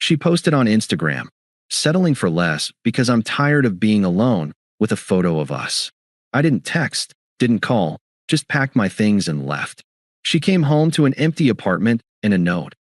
She posted on Instagram, "Settling for less because I'm tired of being alone," with a photo of us. I didn't text, didn't call, just packed my things and left. She came home to an empty apartment and a note.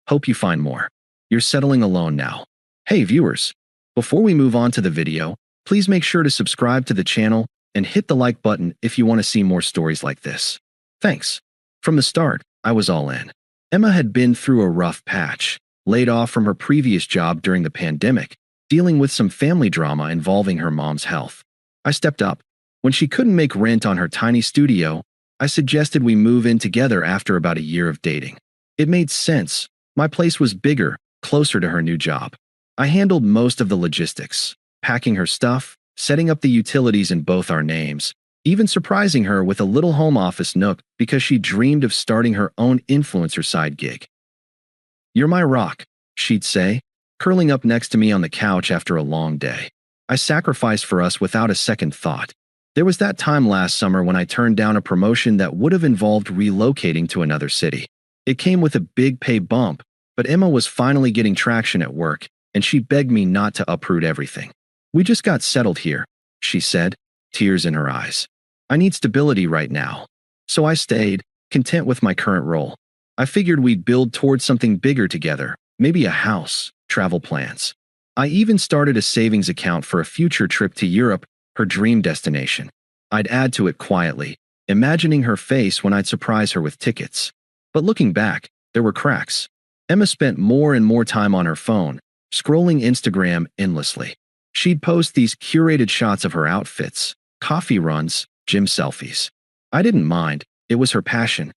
"Hope you find more. You're settling alone now." Hey viewers, before we move on to the video, please make sure to subscribe to the channel and hit the like button if you want to see more stories like this. Thanks. From the start, I was all in. Emma had been through a rough patch, laid off from her previous job during the pandemic, dealing with some family drama involving her mom's health. I stepped up. When she couldn't make rent on her tiny studio, I suggested we move in together after about a year of dating. It made sense. My place was bigger, closer to her new job. I handled most of the logistics, packing her stuff, setting up the utilities in both our names, even surprising her with a little home office nook because she dreamed of starting her own influencer side gig. "You're my rock," she'd say, curling up next to me on the couch after a long day. I sacrificed for us without a second thought. There was that time last summer when I turned down a promotion that would have involved relocating to another city. It came with a big pay bump, but Emma was finally getting traction at work, and she begged me not to uproot everything. "We just got settled here," she said, tears in her eyes. "I need stability right now." So I stayed, content with my current role. I figured we'd build towards something bigger together, maybe a house, travel plans. I even started a savings account for a future trip to Europe, her dream destination. I'd add to it quietly, imagining her face when I'd surprise her with tickets. But looking back, there were cracks. Emma spent more and more time on her phone, scrolling Instagram endlessly. She'd post these curated shots of her outfits, coffee runs, gym selfies. I didn't mind, it was her passion.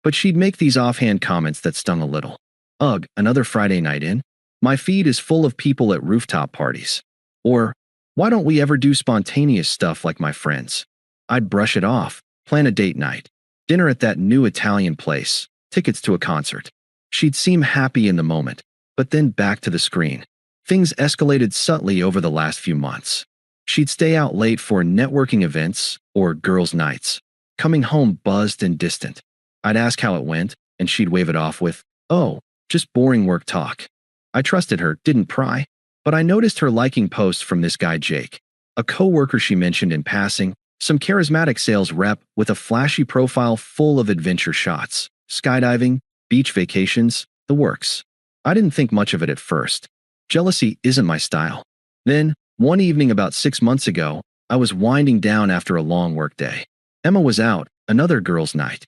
But she'd make these offhand comments that stung a little. "Ugh, another Friday night in? My feed is full of people at rooftop parties." Or, "Why don't we ever do spontaneous stuff like my friends?" I'd brush it off, plan a date night, dinner at that new Italian place, tickets to a concert. She'd seem happy in the moment, but then back to the screen. Things escalated subtly over the last few months. She'd stay out late for networking events or girls' nights, coming home buzzed and distant. I'd ask how it went, and she'd wave it off with, "Oh, just boring work talk." I trusted her, didn't pry, but I noticed her liking posts from this guy Jake, a coworker she mentioned in passing, some charismatic sales rep with a flashy profile full of adventure shots, skydiving, beach vacations, the works. I didn't think much of it at first. Jealousy isn't my style. Then, one evening about 6 months ago, I was winding down after a long workday. Emma was out, another girls' night.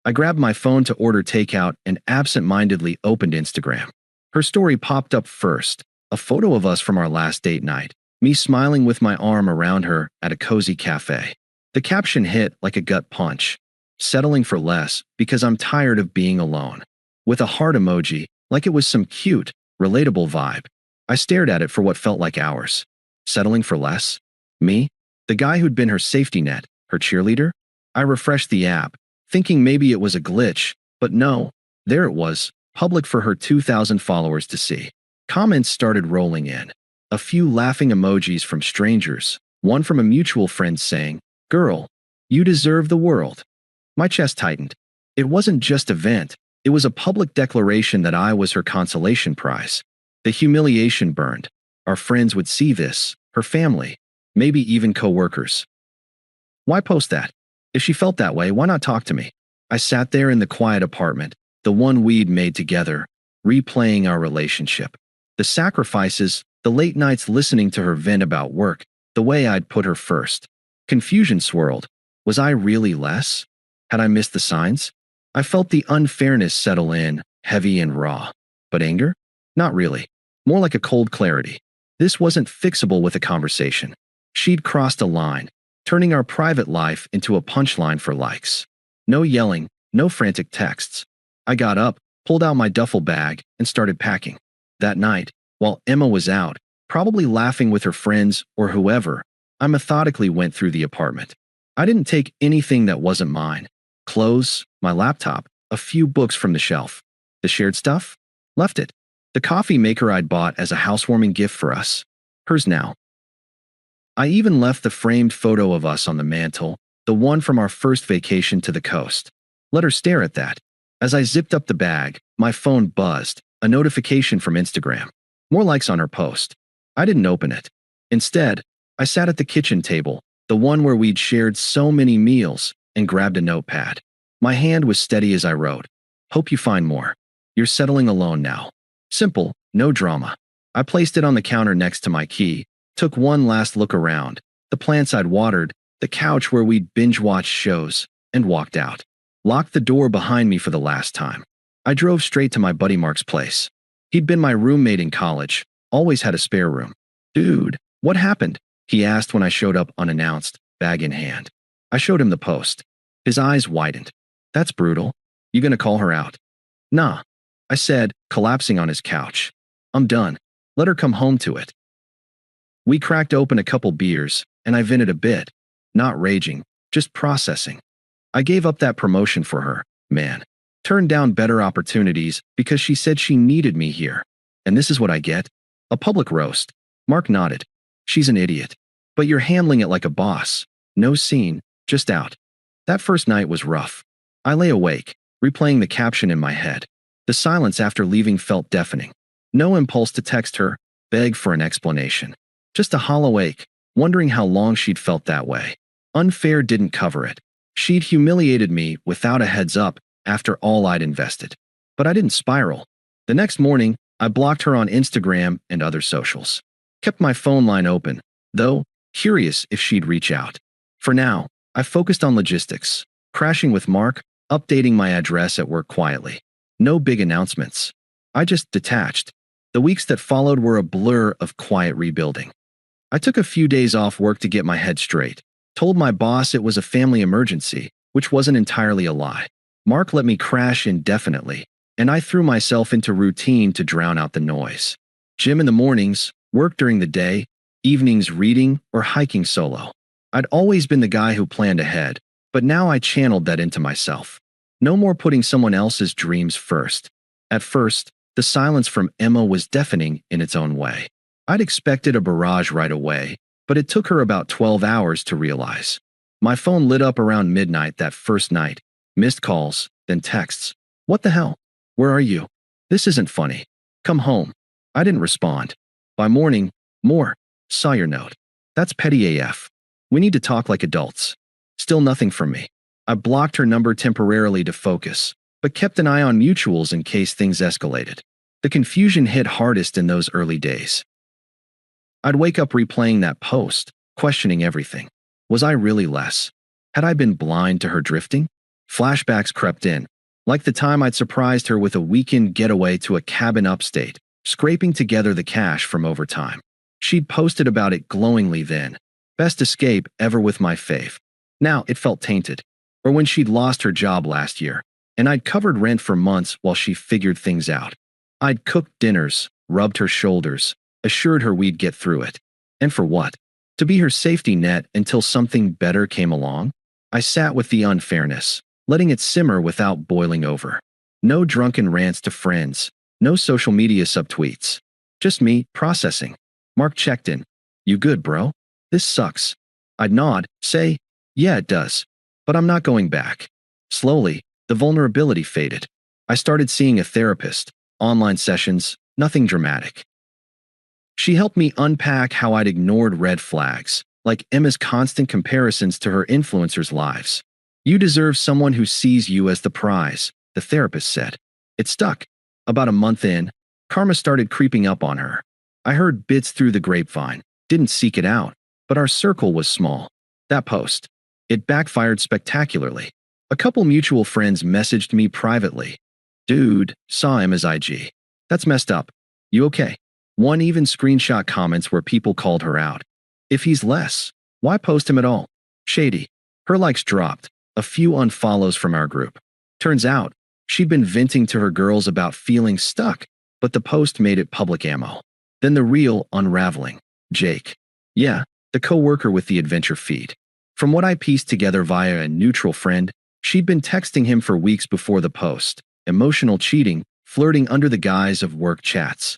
I grabbed my phone to order takeout and absent-mindedly opened Instagram. Her story popped up first, a photo of us from our last date night, me smiling with my arm around her at a cozy cafe. The caption hit like a gut punch. "Settling for less because I'm tired of being alone," with a heart emoji, like it was some cute, relatable vibe. I stared at it for what felt like hours. Settling for less? Me? The guy who'd been her safety net, her cheerleader? I refreshed the app, thinking maybe it was a glitch, but no, there it was, public for her 2,000 followers to see. Comments started rolling in. A few laughing emojis from strangers, one from a mutual friend saying, "Girl, you deserve the world." My chest tightened. It wasn't just a vent, it was a public declaration that I was her consolation prize. The humiliation burned. Our friends would see this, her family, maybe even co-workers. Why post that? If she felt that way, why not talk to me? I sat there in the quiet apartment, the one we'd made together, replaying our relationship. The sacrifices, the late nights listening to her vent about work, the way I'd put her first. Confusion swirled. Was I really less? Had I missed the signs? I felt the unfairness settle in, heavy and raw. But anger? Not really. More like a cold clarity. This wasn't fixable with a conversation. She'd crossed a line, turning our private life into a punchline for likes. No yelling, no frantic texts. I got up, pulled out my duffel bag, and started packing. That night, while Emma was out, probably laughing with her friends or whoever, I methodically went through the apartment. I didn't take anything that wasn't mine. Clothes, my laptop, a few books from the shelf. The shared stuff? Left it. The coffee maker I'd bought as a housewarming gift for us. Hers now. I even left the framed photo of us on the mantle, the one from our first vacation to the coast. Let her stare at that. As I zipped up the bag, my phone buzzed, A notification from Instagram. More likes on her post. I didn't open it. Instead, I sat at the kitchen table, the one where we'd shared so many meals, and grabbed a notepad. My hand was steady as I wrote. Hope you find more. You're settling alone now. Simple, no drama. I placed it on the counter next to my key, took one last look around, the plants I'd watered, the couch where we'd binge-watched shows, and walked out. Locked the door behind me for the last time. I drove straight to my buddy Mark's place. He'd been my roommate in college, always had a spare room. Dude, what happened? He asked when I showed up unannounced, bag in hand. I showed him the post. His eyes widened. That's brutal. You gonna call her out? Nah, I said, collapsing on his couch. I'm done. Let her come home to it. We cracked open a couple beers, and I vented a bit. Not raging, just processing. I gave up that promotion for her, man. Turned down better opportunities because she said she needed me here. And this is what I get? A public roast. Mark nodded. She's an idiot. But you're handling it like a boss. No scene, just out. That first night was rough. I lay awake, replaying the caption in my head. The silence after leaving felt deafening. No impulse to text her, beg for an explanation. Just a hollow ache, wondering how long she'd felt that way. Unfair didn't cover it. She'd humiliated me without a heads up after all I'd invested. But I didn't spiral. The next morning, I blocked her on Instagram and other socials. Kept my phone line open, though, curious if she'd reach out. For now, I focused on logistics, crashing with Mark, updating my address at work quietly. No big announcements. I just detached. The weeks that followed were a blur of quiet rebuilding. I took a few days off work to get my head straight. Told my boss it was a family emergency, which wasn't entirely a lie. Mark let me crash indefinitely, and I threw myself into routine to drown out the noise. Gym in the mornings, work during the day, evenings reading or hiking solo. I'd always been the guy who planned ahead, but now I channeled that into myself. No more putting someone else's dreams first. At first, the silence from Emma was deafening in its own way. I'd expected a barrage right away, but it took her about 12 hours to realize. My phone lit up around midnight that first night. Missed calls, then texts. What the hell? Where are you? This isn't funny. Come home. I didn't respond. By morning, more. Saw your note. That's petty AF. We need to talk like adults. Still nothing from me. I blocked her number temporarily to focus, but kept an eye on mutuals in case things escalated. The confusion hit hardest in those early days. I'd wake up replaying that post, questioning everything. Was I really less? Had I been blind to her drifting? Flashbacks crept in, like the time I'd surprised her with a weekend getaway to a cabin upstate, scraping together the cash from overtime. She'd posted about it glowingly then. Best escape ever with my fave. Now it felt tainted. Or when she'd lost her job last year, and I'd covered rent for months while she figured things out. I'd cooked dinners, rubbed her shoulders, assured her we'd get through it. And for what? To be her safety net until something better came along? I sat with the unfairness, letting it simmer without boiling over. No drunken rants to friends, no social media subtweets. Just me, processing. Mark checked in. You good, bro? This sucks. I'd nod, say, yeah, it does. But I'm not going back. Slowly, the vulnerability faded. I started seeing a therapist, online sessions, nothing dramatic. She helped me unpack how I'd ignored red flags, like Emma's constant comparisons to her influencers' lives. You deserve someone who sees you as the prize, the therapist said. It stuck. About a month in, karma started creeping up on her. I heard bits through the grapevine, didn't seek it out, but our circle was small. That post. It backfired spectacularly. A couple mutual friends messaged me privately. Dude, saw him as IG. That's messed up. You okay? One even screenshot comments where people called her out. If he's less, why post him at all? Shady. Her likes dropped. A few unfollows from our group. Turns out, she'd been venting to her girls about feeling stuck, but the post made it public ammo. Then the real unraveling. Jake. Yeah, the co-worker with the adventure feed. From what I pieced together via a neutral friend, she'd been texting him for weeks before the post, emotional cheating, flirting under the guise of work chats.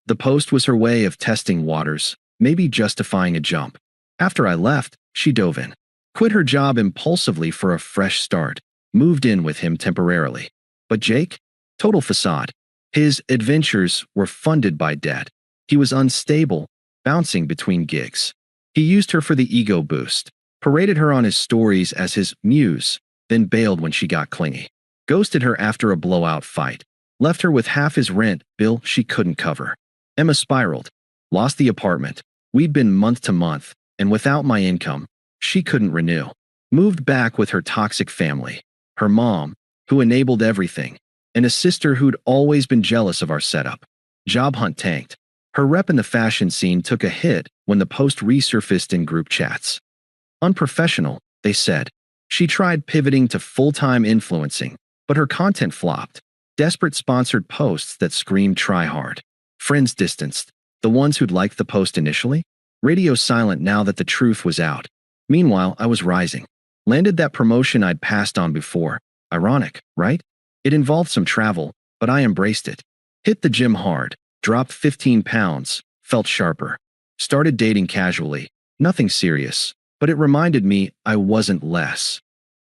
The post was her way of testing waters, maybe justifying a jump. After I left, she dove in. Quit her job impulsively for a fresh start, moved in with him temporarily. But Jake? Total facade. His adventures were funded by debt. He was unstable, bouncing between gigs. He used her for the ego boost, paraded her on his stories as his muse, then bailed when she got clingy. Ghosted her after a blowout fight. Left her with half his rent bill she couldn't cover. Emma spiraled. Lost the apartment. We'd been month to month, and without my income, she couldn't renew. Moved back with her toxic family. Her mom, who enabled everything, and a sister who'd always been jealous of our setup. Job hunt tanked. Her rep in the fashion scene took a hit when the post resurfaced in group chats. Unprofessional, they said. She tried pivoting to full-time influencing, but her content flopped. Desperate sponsored posts that screamed try hard. Friends distanced. The ones who'd liked the post initially? Radio silent now that the truth was out. Meanwhile, I was rising. Landed that promotion I'd passed on before. Ironic, right? It involved some travel, but I embraced it. Hit the gym hard. Dropped 15 pounds. Felt sharper. Started dating casually. Nothing serious. But it reminded me I wasn't less.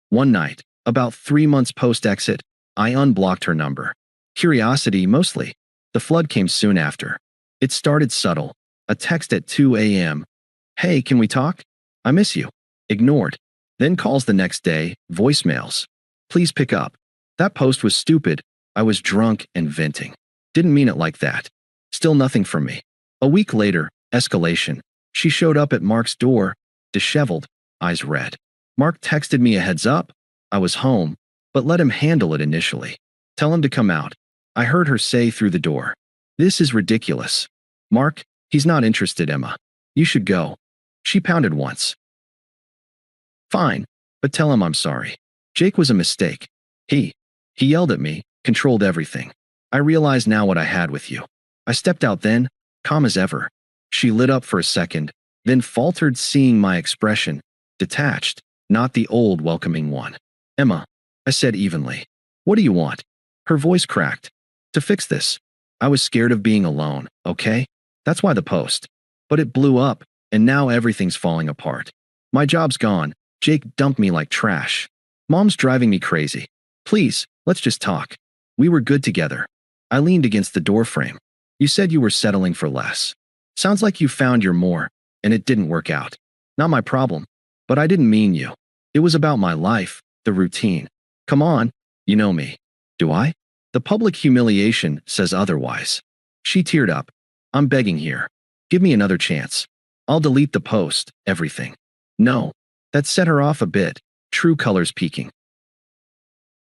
One night, about 3 months post-exit, I unblocked her number. Curiosity, mostly. The flood came soon after. It started subtle. A text at 2 a.m. Hey, can we talk? I miss you. Ignored. Then calls the next day, voicemails. Please pick up. That post was stupid. I was drunk and venting. Didn't mean it like that. Still nothing from me. A week later, escalation. She showed up at Mark's door, disheveled, eyes red. Mark texted me a heads up. I was home, but let him handle it initially. Tell him to come out. I heard her say through the door. This is ridiculous. Mark, he's not interested, Emma. You should go. She pounded once. Fine, but tell him I'm sorry. Jake was a mistake. He yelled at me, controlled everything. I realize now what I had with you. I stepped out then, calm as ever. She lit up for a second, then faltered, seeing my expression, detached, not the old welcoming one. Emma, I said evenly. What do you want? Her voice cracked. To fix this. I was scared of being alone, okay? That's why the post. But it blew up, and now everything's falling apart. My job's gone. Jake dumped me like trash. Mom's driving me crazy. Please, let's just talk. We were good together. I leaned against the doorframe. You said you were settling for less. Sounds like you found your more, and it didn't work out. Not my problem. But I didn't mean you. It was about my life, the routine. Come on, you know me. Do I? The public humiliation says otherwise. She teared up. I'm begging here. Give me another chance. I'll delete the post, everything. No. That set her off a bit, true colors peeking.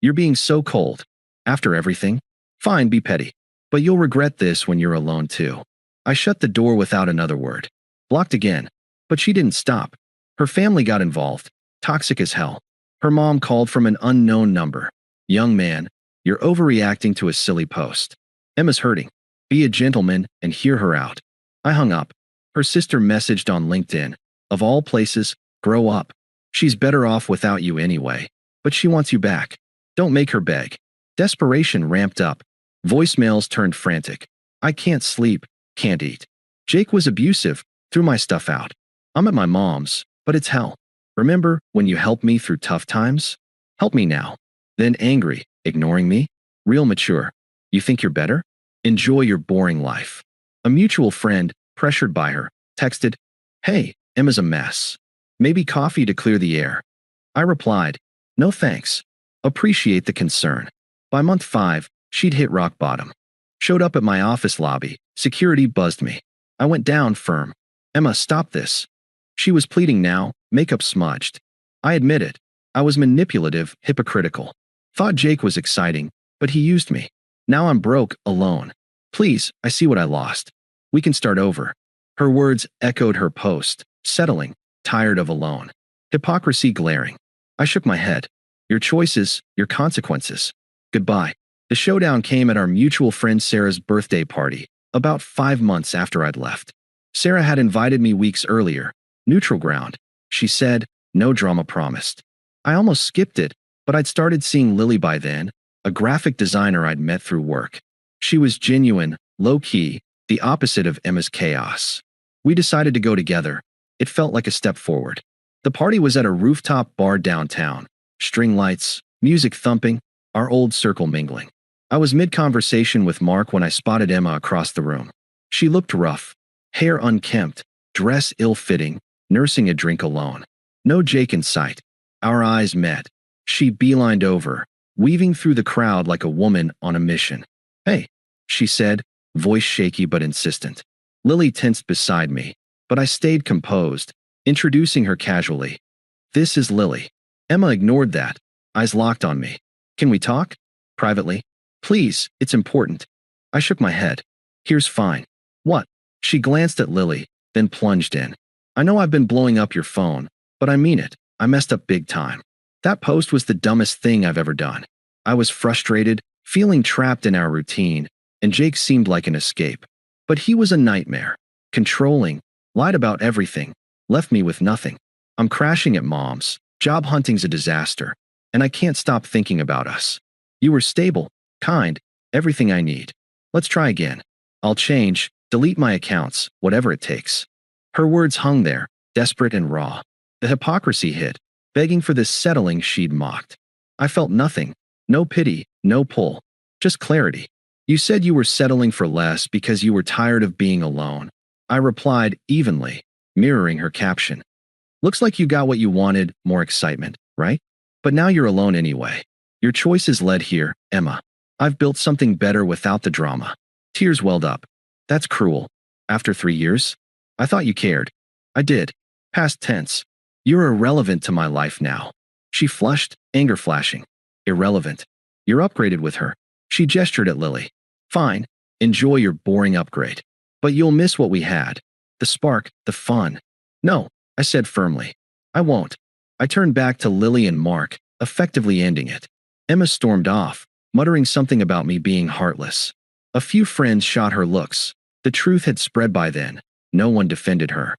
You're being so cold. After everything? Fine, be petty. But you'll regret this when you're alone too. I shut the door without another word. Blocked again. But she didn't stop. Her family got involved. Toxic as hell. Her mom called from an unknown number. Young man, you're overreacting to a silly post. Emma's hurting. Be a gentleman and hear her out. I hung up. Her sister messaged on LinkedIn. Of all places, grow up. She's better off without you anyway. But she wants you back. Don't make her beg. Desperation ramped up. Voicemails turned frantic. I can't sleep, can't eat. Jake was abusive, threw my stuff out. I'm at my mom's, but it's hell. Remember when you helped me through tough times? Help me now. Then angry, ignoring me? Real mature. You think you're better? Enjoy your boring life. A mutual friend, pressured by her, texted, Hey, Emma's a mess. Maybe coffee to clear the air. I replied, No thanks. Appreciate the concern. By month 5, she'd hit rock bottom. Showed up at my office lobby. Security buzzed me. I went down firm. Emma, stop this. She was pleading now, makeup smudged. I admit it. I was manipulative, hypocritical. Thought Jake was exciting, but he used me. Now I'm broke, alone. Please, I see what I lost. We can start over. Her words echoed her post, settling, tired of alone. Hypocrisy glaring. I shook my head. Your choices, your consequences. Goodbye. The showdown came at our mutual friend Sarah's birthday party, about 5 months after I'd left. Sarah had invited me weeks earlier. Neutral ground. She said, no drama promised. I almost skipped it, but I'd started seeing Lily by then, a graphic designer I'd met through work. She was genuine, low-key, the opposite of Emma's chaos. We decided to go together. It felt like a step forward. The party was at a rooftop bar downtown. String lights, music thumping, our old circle mingling. I was mid-conversation with Mark when I spotted Emma across the room. She looked rough, hair unkempt, dress ill-fitting, nursing a drink alone. No Jake in sight. Our eyes met. She beelined over, weaving through the crowd like a woman on a mission. "Hey," she said, voice shaky but insistent. Lily tensed beside me, but I stayed composed, introducing her casually. "This is Lily." Emma ignored that, eyes locked on me. "Can we talk? Privately? Please, it's important." I shook my head. "Here's fine." "What?" She glanced at Lily, then plunged in. "I know I've been blowing up your phone, but I mean it. I messed up big time. That post was the dumbest thing I've ever done. I was frustrated, feeling trapped in our routine, and Jake seemed like an escape. But he was a nightmare. Controlling, lied about everything, left me with nothing. I'm crashing at Mom's, job hunting's a disaster, and I can't stop thinking about us. You were stable, kind, everything I need. Let's try again. I'll change, delete my accounts, whatever it takes." Her words hung there, desperate and raw. The hypocrisy hit, begging for this settling she'd mocked. I felt nothing, no pity, no pull, just clarity. "You said you were settling for less because you were tired of being alone." I replied evenly, mirroring her caption. "Looks like you got what you wanted, more excitement, right? But now you're alone anyway. Your choices led here, Emma. I've built something better without the drama." Tears welled up. "That's cruel. After 3 years? I thought you cared." "I did. Past tense. You're irrelevant to my life now." She flushed, anger flashing. "Irrelevant. You're upgraded with her." She gestured at Lily. "Fine. Enjoy your boring upgrade. But you'll miss what we had. The spark, the fun." "No," I said firmly. "I won't." I turned back to Lily and Mark, effectively ending it. Emma stormed off, muttering something about me being heartless. A few friends shot her looks. The truth had spread by then. No one defended her.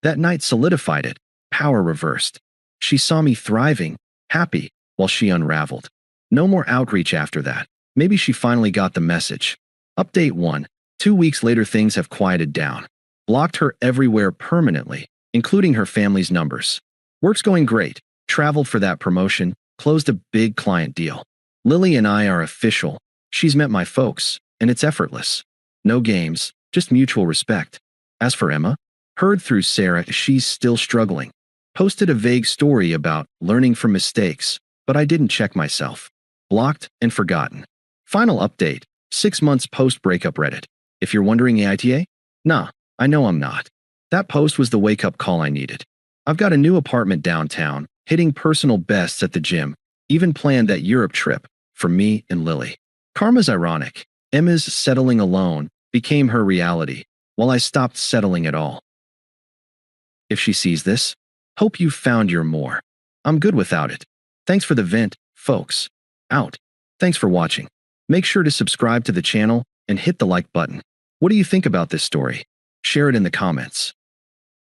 That night solidified it. Power reversed. She saw me thriving, happy, while she unraveled. No more outreach after that. Maybe she finally got the message. Update 1. 2 weeks later things have quieted down. Blocked her everywhere permanently, including her family's numbers. Work's going great. Traveled for that promotion. Closed a big client deal. Lily and I are official. She's met my folks, and it's effortless. No games, just mutual respect. As for Emma, heard through Sarah she's still struggling. Posted a vague story about learning from mistakes, but I didn't check myself. Blocked and forgotten. Final update, 6 months post-breakup Reddit. If you're wondering AITA? Nah, I know I'm not. That post was the wake-up call I needed. I've got a new apartment downtown, hitting personal bests at the gym, even planned that Europe trip for me and Lily. Karma's ironic. Emma's settling alone became her reality, while I stopped settling at all. If she sees this, hope you've found your more. I'm good without it. Thanks for the vent, folks. Out. Thanks for watching. Make sure to subscribe to the channel and hit the like button. What do you think about this story? Share it in the comments.